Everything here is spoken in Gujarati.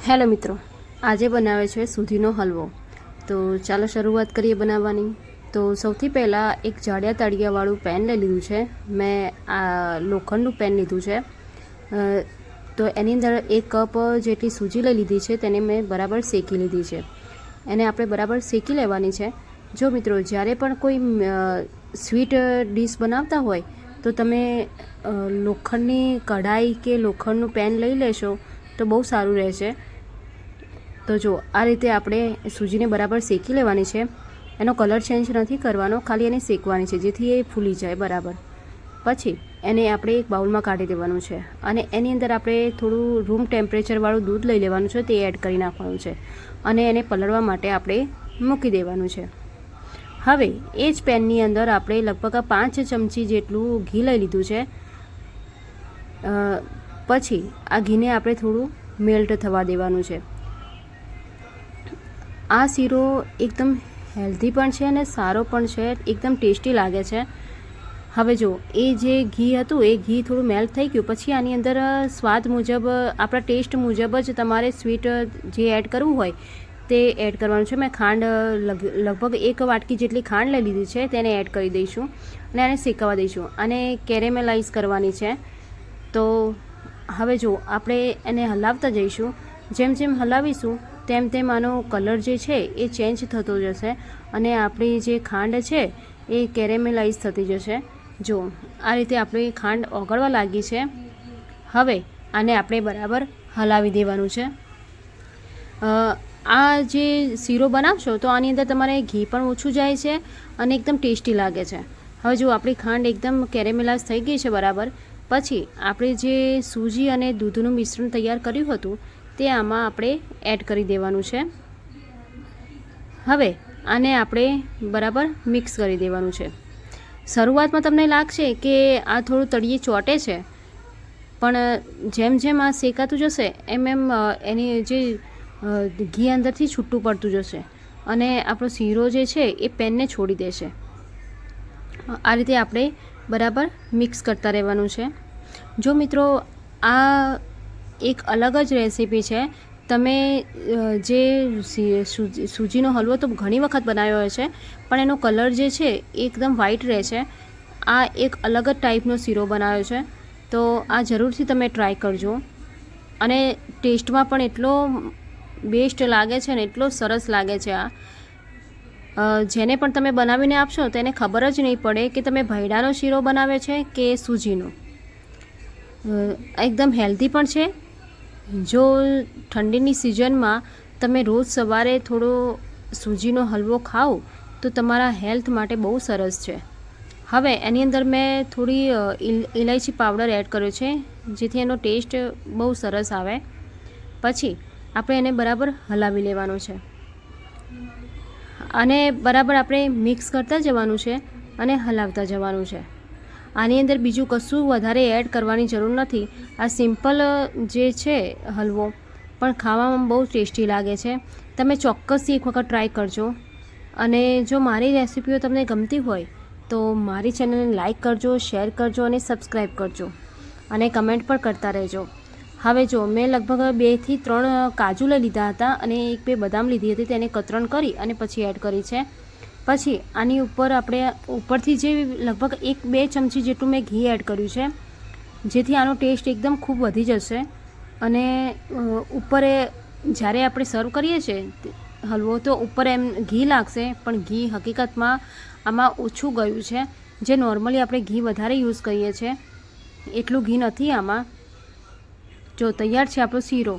હેલો મિત્રો, આજે બનાવે છે સૂજીનો હલવો। તો ચાલો શરૂઆત કરીએ બનાવવાની। તો સૌથી પહેલાં એક જાડિયા તળિયાવાળું પેન લઈ લીધું છે। મેં આ લોખંડનું પેન લીધું છે। તો એની અંદર 1 કપ જેટલી સૂજી લઈ લીધી છે, તેને મેં બરાબર શેકી લીધી છે। એને આપણે બરાબર શેકી લેવાની છે। જો મિત્રો, જ્યારે પણ કોઈ સ્વીટ ડીશ બનાવતા હોય તો તમે લોખંડની કઢાઈ કે લોખંડનું પેન લઈ લેશો તો બહુ સારું રહેશે। તો જો આ રીતે આપણે સૂજીને બરાબર શેકી લેવાની છે। એનો કલર ચેન્જ નથી કરવાનો, ખાલી એને શેકવાની છે જેથી એ ફૂલી જાય બરાબર। પછી એને આપણે એક બાઉલમાં કાઢી દેવાનું છે અને એની અંદર આપણે થોડું રૂમ ટેમ્પરેચરવાળું દૂધ લઈ લેવાનું છે, તે એડ કરી નાખવાનું છે અને એને પલળવા માટે આપણે મૂકી દેવાનું છે। હવે એ જ પેનની અંદર આપણે લગભગ 5 ચમચી જેટલું ઘી લઈ લીધું છે। પછી આ ઘીને આપણે થોડું મેલ્ટ થવા દેવાનું છે। આ શીરો એકદમ હેલ્ધી પણ છે અને સારો પણ છે, એકદમ ટેસ્ટી લાગે છે। હવે જો એ જે ઘી હતું એ ઘી થોડું મેલ્ટ થઈ ગયું પછી આની અંદર સ્વાદ મુજબ, આપણા ટેસ્ટ મુજબ જ તમારે સ્વીટ જે એડ કરવું હોય તે એડ કરવાનું છે। મેં ખાંડ લગભગ 1 વાટકી જેટલી ખાંડ લઈ લીધી છે, તેને એડ કરી દઈશું અને આને શેકાવા દઈશું અને કેરેમેલાઇઝ કરવાની છે। તો હવે જો આપણે એને હલાવતા જઈશું, જેમ જેમ હલાવીશું તેમ તેમ આનો કલર જે છે એ ચેન્જ થતો જશે અને આપણી જે ખાંડ છે એ કેરેમેલાઇઝ થતી જશે। જો આ રીતે આપણી ખાંડ ઓગળવા લાગી છે। હવે આને આપણે બરાબર હલાવી દેવાનું છે। આ જે શીરો બનાવશો તો આની અંદર તમારે ઘી પણ ઓછું જાય છે અને એકદમ ટેસ્ટી લાગે છે। હવે જો આપણી ખાંડ એકદમ કેરેમેલાઇઝ થઈ ગઈ છે બરાબર, પછી આપણે જે સૂજી અને દૂધનું મિશ્રણ તૈયાર કર્યું હતું તે આમાં આપણે એડ કરી દેવાનું છે। હવે આને આપણે બરાબર મિક્સ કરી દેવાનું છે। શરૂઆતમાં તમને લાગશે કે આ થોડું તળિયે ચોંટે છે, પણ જેમ જેમ આ શેકાતું જશે એમ એમ એની જે ઘી અંદરથી છૂટું પડતું જશે અને આપણો શીરો જે છે એ પેનને છોડી દેશે। આ રીતે આપણે બરાબર મિક્સ કરતા રહેવાનું છે। જો મિત્રો, આ એક અલગ જ રેસીપી છે। તમે જે સૂજીનો હલવો તો ઘણી વખત બનાવ્યો હોય છે, પણ એનો કલર જે છે એ એકદમ વ્હાઈટ રહે છે। આ એક અલગ જ ટાઈપનો શીરો બનાવ્યો છે, તો આ જરૂરથી તમે ટ્રાય કરજો અને ટેસ્ટમાં પણ એટલો બેસ્ટ લાગે છે ને, એટલો સરસ લાગે છે। આ જેને પણ તમે બનાવીને આપશો તેને ખબર જ નહીં પડે કે તમે ભૈડાનો શીરો બનાવે છે કે સૂજીનો। એકદમ હેલ્ધી પણ છે। જો ઠંડીની સિઝનમાં તમે રોજ સવારે થોડો સૂજીનો હલવો ખાઓ તો તમારા હેલ્થ માટે બહુ સરસ છે। હવે એની અંદર મેં થોડી ઇલાયચી પાવડર એડ કર્યો છે જેથી એનો ટેસ્ટ બહુ સરસ આવે। પછી આપણે એને બરાબર હલાવી લેવાનું છે અને બરાબર આપણે મિક્સ કરતા જવાનું છે અને હલાવતા જવાનું છે। આની અંદર બીજું કશું વધારે એડ કરવાની જરૂર નથી। આ સિમ્પલ જે છે હલવો પણ ખાવામાં બહુ ટેસ્ટી લાગે છે। તમે ચોક્કસથી એક વખત ટ્રાય કરજો અને જો મારી રેસિપીઓ તમને ગમતી હોય તો મારી ચેનલને લાઇક કરજો, શેર કરજો અને સબસ્ક્રાઈબ કરજો અને કમેન્ટ પણ કરતા રહેજો। હવે જો મેં લગભગ 2 થી 3 કાજુ લઈ લીધા હતા અને 1-2 બદામ લીધી હતી, તેને કતરણ કરી અને પછી એડ કરી છે। પછી આની ઉપર આપણે ઉપરથી જે લગભગ 1-2 ચમચી જેટલું મેં ઘી એડ કર્યું છે જેથી આનો ટેસ્ટ એકદમ ખૂબ વધી જશે અને ઉપર જ્યારે આપણે સર્વ કરીએ છીએ હલવો તો ઉપર એમ ઘી લાગશે, પણ ઘી હકીકતમાં આમાં ઓછું ગયું છે। જે નોર્મલી આપણે ઘી વધારે યુઝ કરીએ છીએ એટલું ઘી નથી આમાં। જો તૈયાર છે આપણો શીરો।